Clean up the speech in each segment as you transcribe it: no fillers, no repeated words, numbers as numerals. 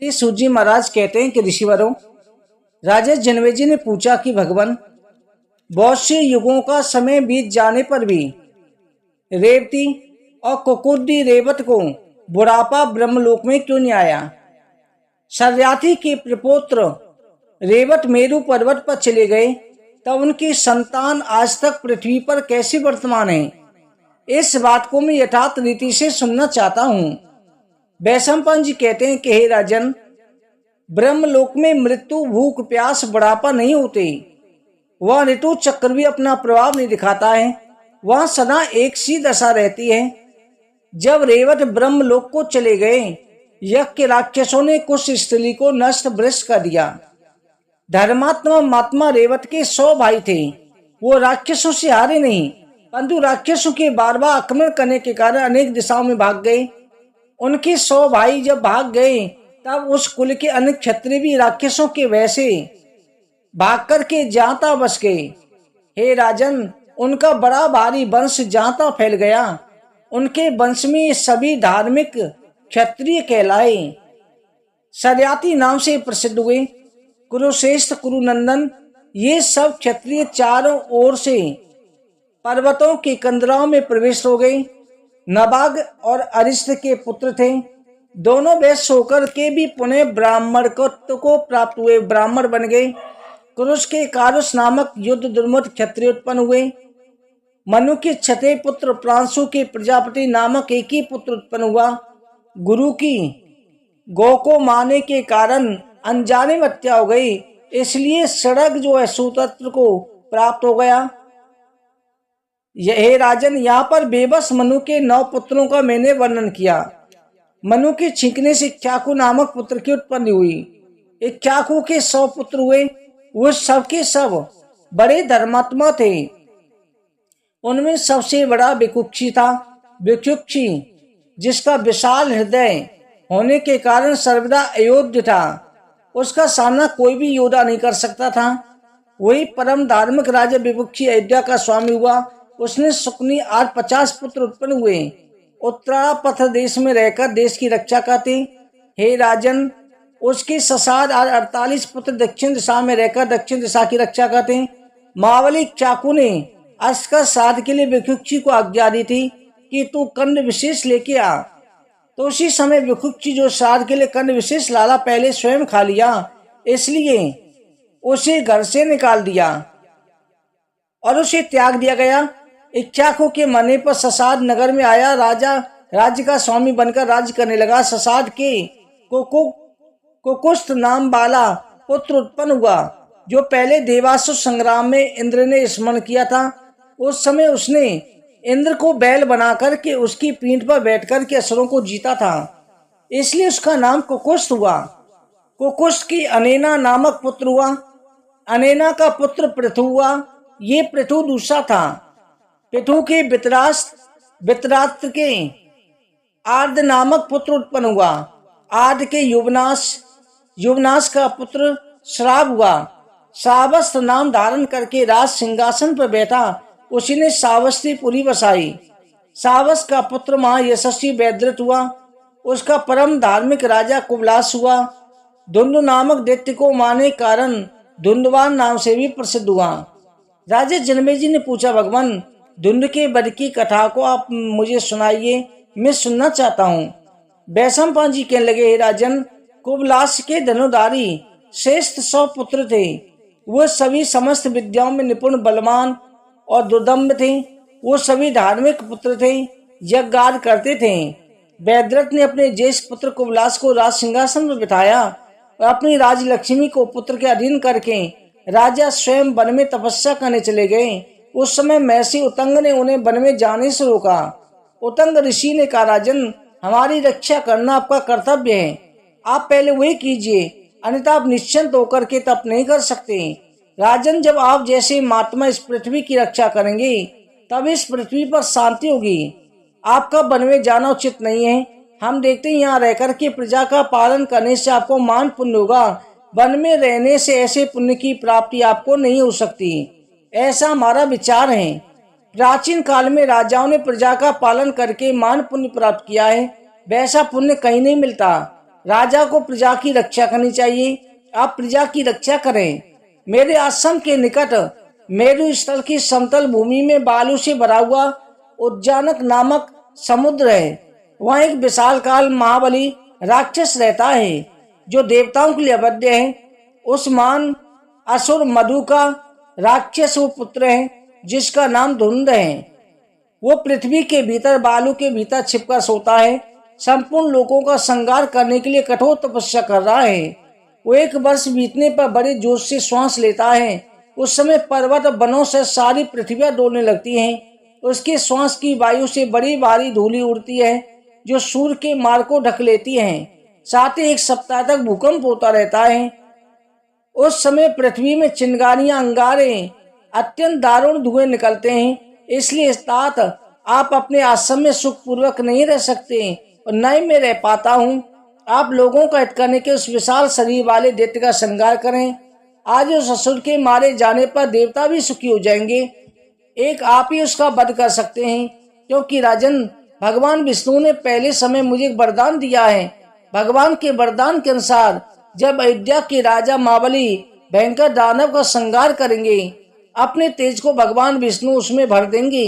श्री सूजी महाराज कहते हैं कि ऋषिवरों, राजा जनमेजय ने पूछा कि भगवान, बहुत से युगों का समय बीत जाने पर भी रेवती और कुकुदी रेवत को बुढ़ापा ब्रह्मलोक में क्यों नहीं आया? शर्याथी के प्रपोत्र रेवत मेरु पर्वत पर चले गए, तब उनकी संतान आज तक पृथ्वी पर कैसे वर्तमान है? इस बात को मैं यथार्थ रीति से सुनना चाहता हूँ। वैशंपायन जी कहते हैं कि हे राजन, ब्रह्मलोक में मृत्यु, भूख, प्यास, बुढ़ापा नहीं होते। वह ऋतु चक्र भी अपना प्रभाव नहीं दिखाता है। वह सदा एक सी दशा रहती है। जब रेवत ब्रह्मलोक को चले गए, यज्ञ के राक्षसों ने कुछ स्त्री को नष्ट भ्रष्ट कर दिया। धर्मात्मा महात्मा रेवत के 100 भाई थे। वो राक्षसों से हारे नहीं, परंतु राक्षसों के बार बार आक्रमण करने के कारण अनेक दिशाओं में भाग गए। उनके 100 भाई जब भाग गए, तब उस कुल के अनेक क्षत्रिय भी राक्षसों के वैसे भाग करके जहाँ तहाँ बस गए। हे राजन, उनका बड़ा भारी वंश जहाँ तहाँ फैल गया। उनके वंश में सभी धार्मिक क्षत्रिय कहलाए, शर्याती नाम से प्रसिद्ध हुए। कुरुश्रेष्ठ, कुरुनंदन, ये सब क्षत्रिय चारों ओर से पर्वतों के कंदराओं में प्रवेश हो गए। नबाग और अरिष्ट के पुत्र थे। दोनों वैश्य होकर के भी पुनः ब्राह्मणत्व को प्राप्त हुए, ब्राह्मण बन गए। कुरुष के कारुष नामक युद्ध दुर्मत क्षत्रिय उत्पन्न हुए। मनु के छठे पुत्र प्रांशु के प्रजापति नामक एक ही पुत्र उत्पन्न हुआ। गुरु की गौ को मारने के कारण अनजाने में हत्या हो गई, इसलिए सड़क जो है सूतत्र को प्राप्त हो गया। हे राजन, यहाँ पर बेबस मनु के 9 पुत्रों का मैंने वर्णन किया। मनु के छींकने से इक्ष्वाकु नामक पुत्र की उत्पत्ति हुई। इक्ष्वाकु के 100 पुत्र हुए। वो सब के सब बड़े धर्मात्मा थे। उनमें सबसे बड़ा विकुक्षी था। विकुक्षी, जिसका विशाल हृदय होने के कारण सर्वदा अयोध्य था, उसका सामना कोई भी योद्धा नहीं कर सकता था। वही परम धार्मिक राजा विकुक्षी अयोध्या का स्वामी हुआ। उसने सुकनी आज 50 पुत्र उत्पन्न हुए। उत्तरापथ देश में रहकर देश की रक्षा करते। हे राजन, उसके ससाद आज 48 पुत्र दक्षिण दिशा में रहकर दक्षिण दिशा की रक्षा करते। महाबली चाकू ने अस्कर साध के लिए विकुक्षी को आज्ञा दी थी कि तू कंद विशेष लेके आ। तो उसी समय विकुक्षी जो साध के लिए कंद विशेष लाला पहले स्वयं खा लिया, इसलिए उसे घर से निकाल दिया और उसे त्याग दिया गया। इक्ष्वाकु के मरने पर ससाद नगर में आया। राजा राज्य का स्वामी बनकर राज्य करने लगा। ससाद के कुकुस्त नाम वाला पुत्र उत्पन्न हुआ, जो पहले देवासुर संग्राम में इंद्र ने स्मरण किया था। उस समय उसने इंद्र को बैल बना करके उसकी पीठ पर बैठ करके असुरों को जीता था, इसलिए उसका नाम कुकुस्त हुआ। कुकुस्त की अनेना नामक पुत्र हुआ। अनेना का पुत्र पृथु हुआ। ये पृथु दूसरा था। पृथु के वितराष्ट्र के आर्द नामक पुत्र उत्पन्न हुआ। आर्द के युवनाश का पुत्र श्राव हुआ। सावस्त्र नाम धारण करके राज सिंहासन पर बैठा। उसी ने सावस्त्रीपुरी बसाई। सावस का पुत्र महायशस्वी वैद्रत हुआ। उसका परम धार्मिक राजा कुबलास हुआ। धुंधु नामक दैत्य को मारने कारण धुंधवान नाम से भी प्रसिद्ध हुआ। राजा जनमेजय ने पूछा, भगवान, धुंध के वध की कथा को आप मुझे सुनाइए, मैं सुनना चाहता हूँ। वैशंपायन जी कहने लगे, हे राजन, कुबलास के धनुधारी श्रेष्ठ 100 पुत्र थे। वह सभी समस्त विद्याओं में निपुण, बलवान और दुर्दम्भ थे। वो सभी धार्मिक पुत्र थे, यज्ञ करते थे। वैद्रथ ने अपने ज्येष्ठ पुत्र कुबलास को राज सिंहासन पर बिठाया और अपनी राजलक्ष्मी को पुत्र के अधीन करके राजा स्वयं वन में तपस्या करने चले गए। उस समय महर्षि उतंग ने उन्हें वन में जाने से रोका। उतंग ऋषि ने कहा, राजन, हमारी रक्षा करना आपका कर्तव्य है। आप पहले वही कीजिए, अन्यथा आप निश्चिंत होकर के तप नहीं कर सकते। राजन, जब आप जैसे महात्मा इस पृथ्वी की रक्षा करेंगे, तब इस पृथ्वी पर शांति होगी। आपका वन में जाना उचित नहीं है। हम देखते हैं यहाँ रहकर के प्रजा का पालन करने से आपको मान पुण्य होगा। वन में रहने से ऐसे पुण्य की प्राप्ति आपको नहीं हो सकती, ऐसा हमारा विचार है। प्राचीन काल में राजाओं ने प्रजा का पालन करके मान पुण्य प्राप्त किया है। वैसा पुण्य कहीं नहीं मिलता। राजा को प्रजा की रक्षा करनी चाहिए। आप प्रजा की रक्षा करें। मेरे आश्रम के निकट मेरु स्थल की समतल भूमि में बालू से भरा हुआ उज्जानक नामक समुद्र है। वहाँ एक विशालकाय महाबली राक्षस रहता है जो देवताओं के लिए अवध्य है। उस मान असुर मधु का राक्षस वो पुत्र है जिसका नाम धुंध है। वो पृथ्वी के भीतर बालू के भीतर छिपकर सोता है। संपूर्ण लोगों का संहार करने के लिए कठोर तपस्या कर रहा है। वो 1 वर्ष बीतने पर बड़े जोश से श्वास लेता है। उस समय पर्वत वनों से सारी पृथ्वी डोलने लगती हैं। उसके श्वास की वायु से बड़ी भारी धूलि उड़ती है जो सूर्य के मार्ग को ढक लेती है। साथ ही 1 सप्ताह तक भूकंप होता रहता है। उस समय पृथ्वी में चिंगारियां, अंगारे, अत्यंत दारुण धुएं निकलते हैं। इसलिए तात आप अपने आश्रम में सुखपूर्वक नहीं रह सकते और न ही मैं रह पाता हूँ। आप लोगों का हित करने के उस विशाल शरीर वाले दैत्य का संहार करें। आज उस असुर के मारे जाने पर देवता भी सुखी हो जाएंगे। एक आप ही उसका वध कर सकते हैं, क्योंकि राजन भगवान विष्णु ने पहले समय मुझे एक वरदान दिया है। भगवान के वरदान के अनुसार जब अयोध्या के राजा महाबली भयंकर दानव का संहार करेंगे, अपने तेज को भगवान विष्णु उसमें भर देंगे।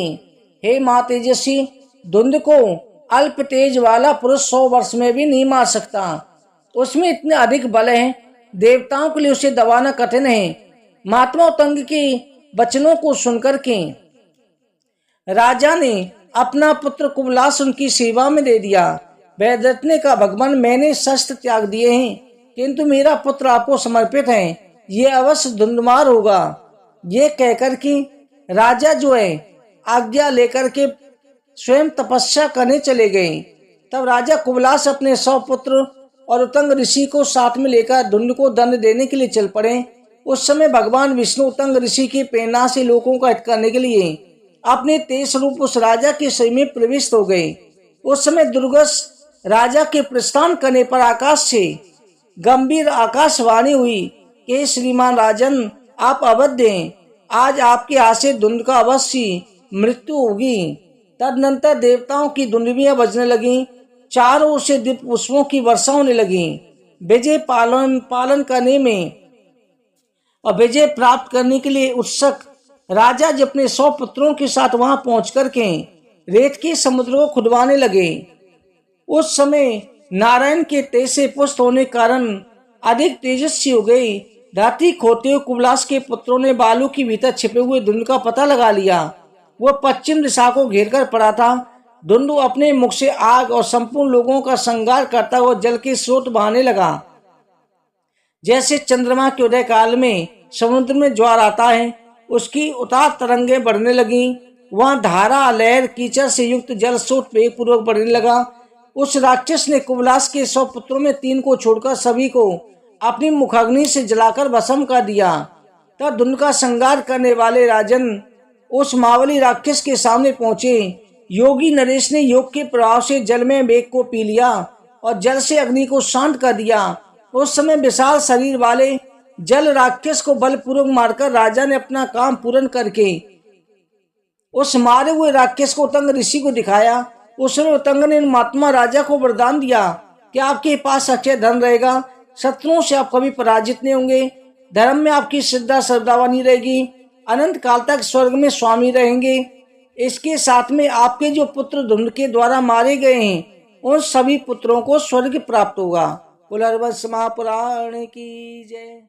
हे माँ तेजस्वी, धुंध को अल्प तेज वाला पुरुष 100 वर्ष में भी नहीं मार सकता। उसमें इतने अधिक बल है, देवताओं के लिए उसे दबाना कठिन है। महात्मा उतंग के वचनों को सुनकर के राजा ने अपना पुत्र कुबलास उनकी सेवा में दे दिया। वैदरथ ने कहा, भगवान मैंने शस्त्र त्याग दिए हैं, किंतु मेरा पुत्र आपको समर्पित है, ये अवश्य धुंधमार होगा। ये कहकर कि राजा जो है आज्ञा लेकर के स्वयं तपस्या करने चले गए। तब राजा कुबलास अपने 100 पुत्र और उतंग ऋषि को साथ में लेकर धुंध को दंड देने के लिए चल पड़े। उस समय भगवान विष्णु उतंग ऋषि की प्रेरणा से लोगों का हित करने के लिए अपने तेज रूप उस राजा के शरीर में प्रविष्ट हो गए। उस समय दुर्गस राजा के प्रस्थान करने पर आकाश से गंभीर आकाशवाणी हुई कि श्रीमान राजन, आप अवध्य हैं। आज आपके हाथ से धुंध का अवश्य मृत्यु होगी। तदनंतर देवताओं की धुंधुबियां बजने लगी। चारों ओर से दिव्य पुष्पों की वर्षा होने लगी। विजय पालन करने में और विजय प्राप्त करने के लिए उत्सुक राजा जब अपने 100 पुत्रों के साथ वहां पहुंच करके रेत के समुद्र को खुदवाने लगे। उस समय नारायण के तेज से पुष्ट होने के कारण अधिक तेजस्वी हो गई। रात्रि खोते हुए कुबलास के पुत्रों ने बालू के भीतर छिपे हुए धुंध का पता लगा लिया। वह पश्चिम दिशा को घेर कर पड़ा था। धुंध अपने मुख से आग और संपूर्ण लोगों का संहार करता हुआ जल के स्रोत बहाने लगा। जैसे चंद्रमा के उदय काल में समुद्र में ज्वार आता है, उसकी उतार तरंगे बढ़ने लगी। वहां धारा, लहर, कीचड़ से युक्त जल स्रोत वेग पूर्वक बढ़ने लगा। उस राक्षस ने कुबलास के 100 पुत्रों में 3 को छोड़कर सभी को अपनी मुखाग्नि से जलाकर भस्म कर दिया। तब धुंध का संहार करने वाले राजन उस महाबली राक्षस के सामने पहुंचे। योगी नरेश ने योग के प्रभाव से जल में वेग को पी लिया और जल से अग्नि को शांत कर दिया। उस समय विशाल शरीर वाले जल राक्षस को बलपूर्वक मारकर राजा ने अपना काम पूर्ण करके उस मारे हुए राक्षस को उतंग ऋषि को दिखाया। उस समय उतंग ने महात्मा राजा को वरदान दिया कि आपके पास अक्षय धन रहेगा, शत्रुओं से आप कभी पराजित नहीं होंगे, धर्म में आपकी श्रद्धा श्रद्धा बनी रहेगी, अनंत काल तक स्वर्ग में स्वामी रहेंगे। इसके साथ में आपके जो पुत्र धुंध के द्वारा मारे गए हैं, उन सभी पुत्रों को स्वर्ग प्राप्त होगा। पुनर्वसु महापुराण की जय।